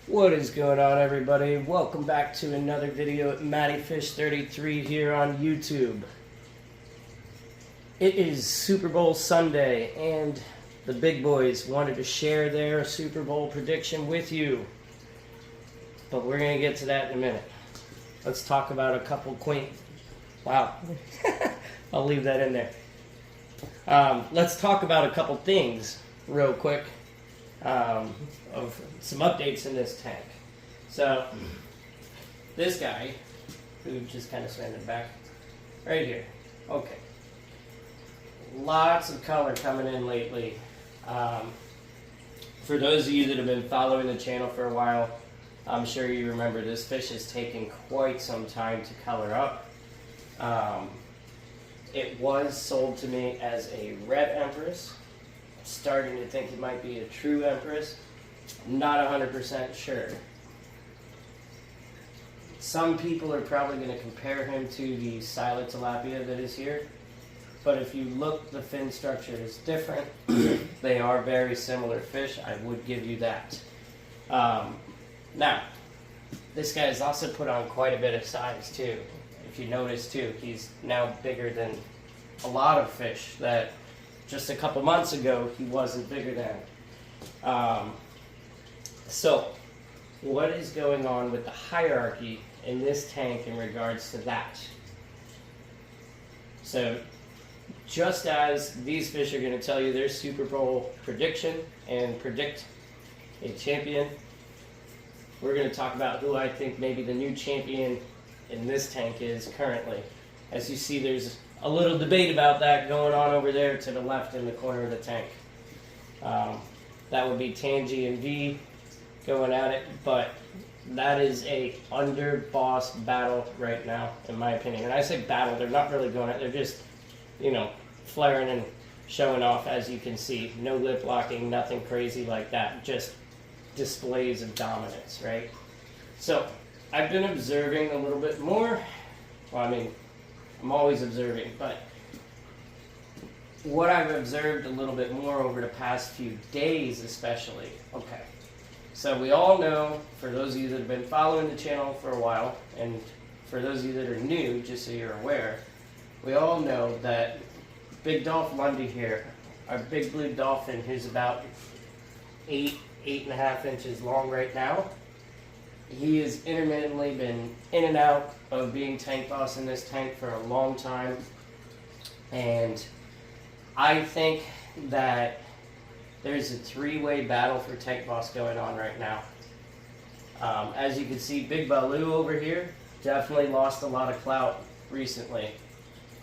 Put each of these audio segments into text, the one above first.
What is going on, everybody? Welcome back to another video at MattyFish33 here on YouTube. It is Super Bowl Sunday, and the big boys wanted to share their Super Bowl prediction with you. But we're going to get to that in a minute. Let's talk about a couple quaint... Wow. I'll leave that in there. Let's talk about a couple things real quick. Of some updates in this tank. So, this guy, who just kind of standing back, right here. Okay. Lots of color coming in lately. For those of you that have been following the channel for a while, I'm sure you remember this fish has taken quite some time to color up. It was sold to me as a red empress. Starting to think it might be a true empress. Not 100% sure. Some people are probably going to compare him to the silent tilapia that is here. But if you look, the fin structure is different. They are very similar fish. I would give you that. Now, this guy has also put on quite a bit of size too. If you notice too, he's now bigger than a lot of fish that just a couple months ago he wasn't bigger than. So, what is going on with the hierarchy in this tank in regards to that? So, just as these fish are going to tell you their Super Bowl prediction and predict a champion, we're going to talk about who I think maybe the new champion in this tank is currently. As you see, there's a little debate about that going on over there to the left in the corner of the tank. That would be Tangy and V going at it, but that is a under-boss battle right now, in my opinion. And I say battle, they're not really going at it, they're just, flaring and showing off, as you can see. No lip locking, nothing crazy like that, just displays of dominance, right? So, I've been observing a little bit more. Well, I'm always observing, but what I've observed a little bit more over the past few days especially. Okay, so we all know, for those of you that have been following the channel for a while, and for those of you that are new, just so you're aware, we all know that Big Dolph Lundy here, our big blue dolphin, who's about 8.5 inches long right now, he has intermittently been in and out of being tank boss in this tank for a long time, and I think that there's a three-way battle for tank boss going on right now. As you can see, Big Baloo over here definitely lost a lot of clout recently.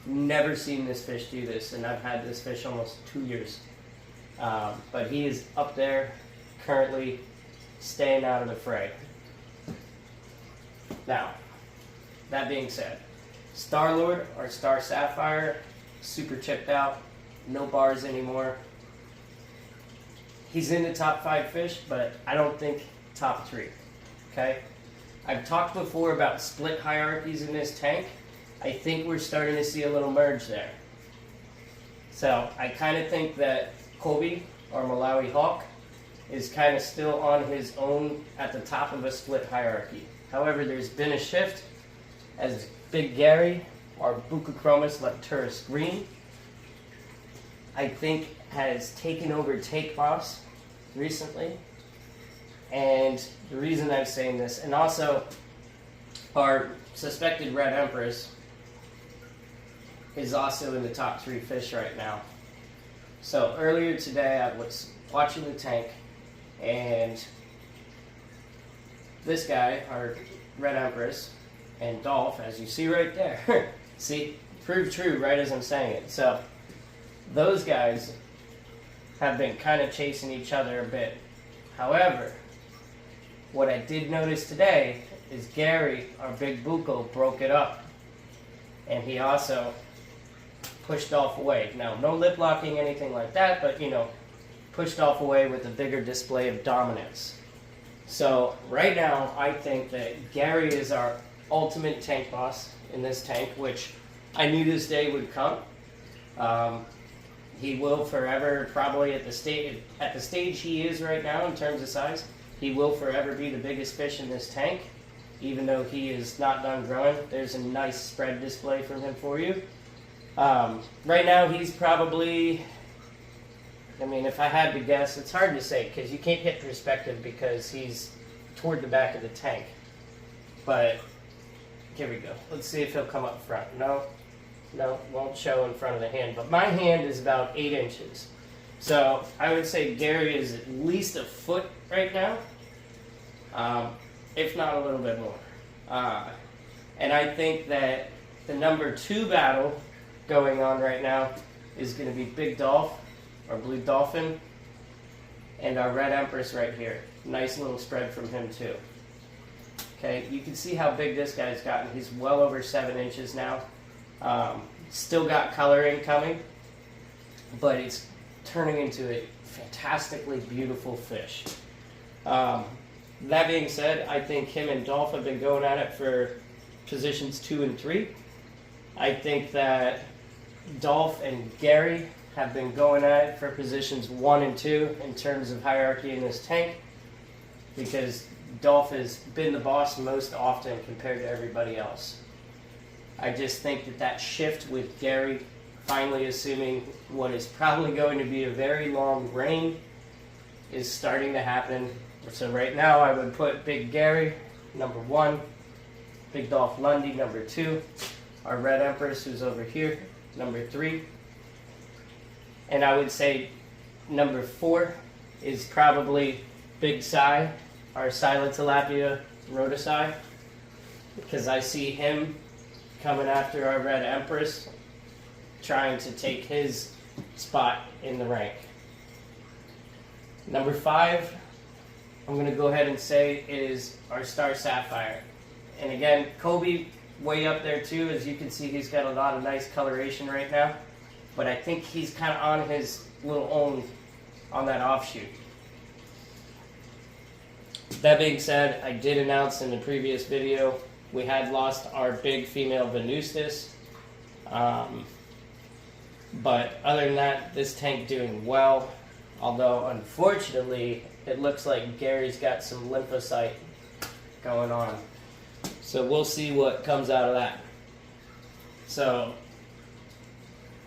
Never seen this fish do this, and I've had this fish almost 2 years. But he is up there currently staying out of the fray. Now, that being said, Star-Lord, or Star Sapphire, super chipped out, no bars anymore. He's in the top 5 fish, but I don't think top 3, okay? I've talked before about split hierarchies in this tank. I think we're starting to see a little merge there. So, I kind of think that Kobe, or Malawi Hawk, is kind of still on his own at the top of a split hierarchy. However, there's been a shift as Big Gary, or Buccochromis lecturus green, I think has taken over Take Boss recently. And the reason I'm saying this, and also our suspected red empress is also in the top 3 fish right now. So earlier today I was watching the tank, and this guy, our red empress, and Dolph, as you see right there. See, proved true right as I'm saying it. So, those guys have been kind of chasing each other a bit. However, what I did notice today is Gary, our big bucco, broke it up. And he also pushed Dolph away. Now, no lip locking, anything like that, but, pushed Dolph away with a bigger display of dominance. So, right now, I think that Gary is our ultimate tank boss in this tank, which I knew this day would come. He will forever, probably at the stage he is right now in terms of size, He will forever be the biggest fish in this tank, even though he is not done growing. There's a nice spread display from him for you. Right now he's probably, I mean, if I had to guess, it's hard to say because you can't get perspective because he's toward the back of the tank. But here we go. Let's see if he'll come up front. No, won't show in front of the hand. But my hand is about 8 inches. So I would say Gary is at least a foot right now, if not a little bit more. And I think that the number 2 battle going on right now is going to be Big Dolph, or Blue Dolphin, and our Red Empress right here. Nice little spread from him too. Okay, you can see how big this guy's gotten. He's well over 7 inches now. Still got coloring coming, but it's turning into a fantastically beautiful fish. That being said, I think him and Dolph have been going at it for positions 2 and 3. I think that Dolph and Gary have been going at it for positions 1 and 2 in terms of hierarchy in this tank, because Dolph has been the boss most often compared to everybody else. I just think that that shift with Gary finally assuming what is probably going to be a very long reign is starting to happen. So right now I would put Big Gary number 1, Big Dolph Lundy number 2, our Red Empress who's over here number 3, and I would say number 4 is probably Big Si, our Silent Tilapia Rhodocii, because I see him coming after our Red Empress, trying to take his spot in the rank. Number 5, I'm going to go ahead and say is our Star Sapphire. And again, Kobe way up there too. As you can see, he's got a lot of nice coloration right now. But I think he's kind of on his little own on that offshoot. That being said, I did announce in the previous video we had lost our big female Venustus. But other than that, this tank doing well. Although, unfortunately, it looks like Gary's got some lymphocyte going on. So we'll see what comes out of that. So,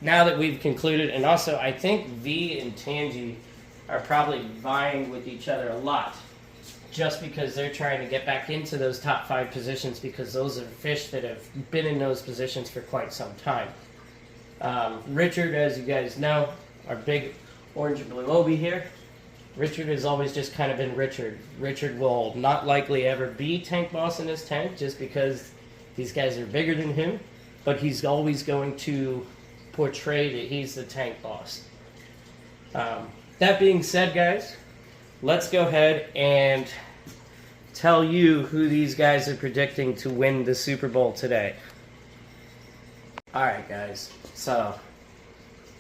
now that we've concluded, and also I think V and Tangy are probably vying with each other a lot, just because they're trying to get back into those top 5 positions, because those are fish that have been in those positions for quite some time. Richard, as you guys know, our big orange and blue Obi here, Richard has always just kind of been Richard. Richard will not likely ever be tank boss in this tank just because these guys are bigger than him, but he's always going to portray that he's the tank boss. That being said, guys, let's go ahead and tell you who these guys are predicting to win the Super Bowl today. Alright guys, so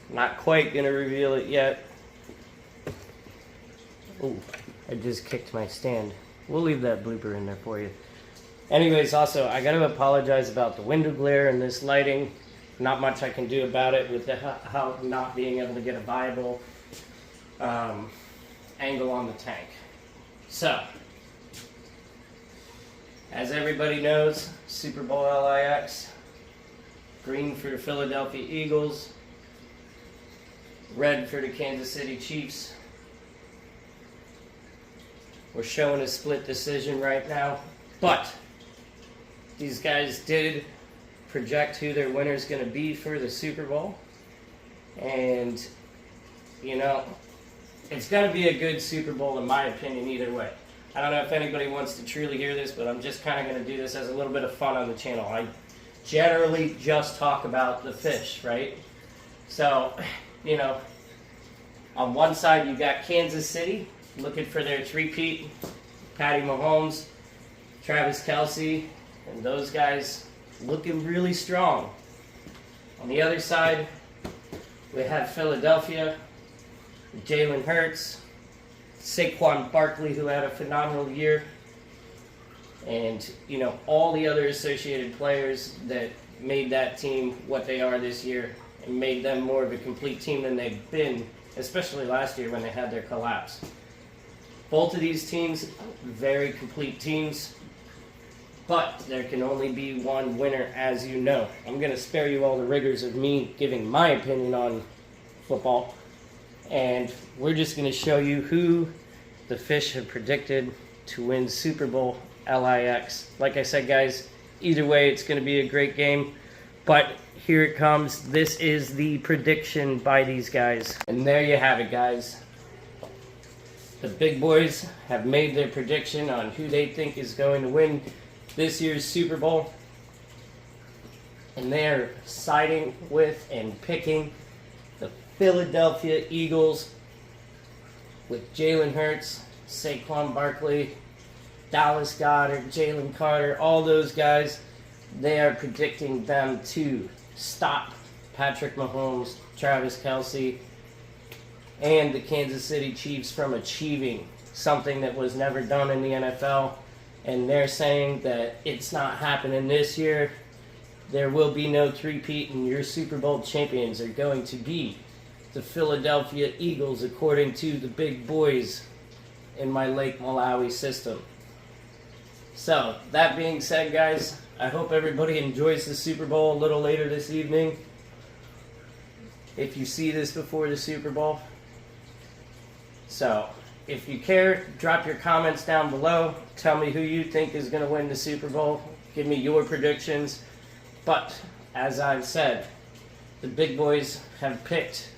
not quite going to reveal it yet. Ooh, I just kicked my stand. We'll leave that blooper in there for you. Anyways, also, I got to apologize about the window glare and this lighting. Not much I can do about it with how not being able to get a viable angle on the tank. So, as everybody knows, Super Bowl LIX, green for the Philadelphia Eagles, red for the Kansas City Chiefs. We're showing a split decision right now, but these guys did project who their winner is going to be for the Super Bowl. And, you know, it's going to be a good Super Bowl in my opinion either way. I don't know if anybody wants to truly hear this, but I'm just kind of going to do this as a little bit of fun on the channel. I generally just talk about the fish, right? So, you know, on one side you got Kansas City looking for their three-peat, Patty Mahomes, Travis Kelce, and those guys looking really strong. On the other side, we have Philadelphia, Jalen Hurts, Saquon Barkley, who had a phenomenal year, and, you know, all the other associated players that made that team what they are this year and made them more of a complete team than they've been, especially last year when they had their collapse. Both of these teams, very complete teams, but there can only be one winner, as you know. I'm going to spare you all the rigors of me giving my opinion on football, and we're just going to show you who the Fish have predicted to win Super Bowl LIX. Like I said, guys, either way, it's going to be a great game, but here it comes. This is the prediction by these guys, and there you have it, guys. The big boys have made their prediction on who they think is going to win this year's Super Bowl. And they're siding with and picking the Philadelphia Eagles with Jalen Hurts, Saquon Barkley, Dallas Goedert, Jalen Carter, all those guys. They are predicting them to stop Patrick Mahomes, Travis Kelce, and the Kansas City Chiefs from achieving something that was never done in the NFL. And they're saying that it's not happening this year. There will be no three-peat, and your Super Bowl champions are going to be the Philadelphia Eagles, according to the big boys in my Lake Malawi system. So, that being said, guys, I hope everybody enjoys the Super Bowl a little later this evening. If you see this before the Super Bowl. So, if you care, drop your comments down below. Tell me who you think is going to win the Super Bowl. Give me your predictions. But, as I've said, the big boys have picked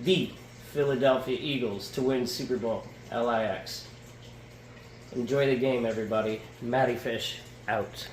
the Philadelphia Eagles to win Super Bowl LIX. Enjoy the game, everybody. Matty Fish, out.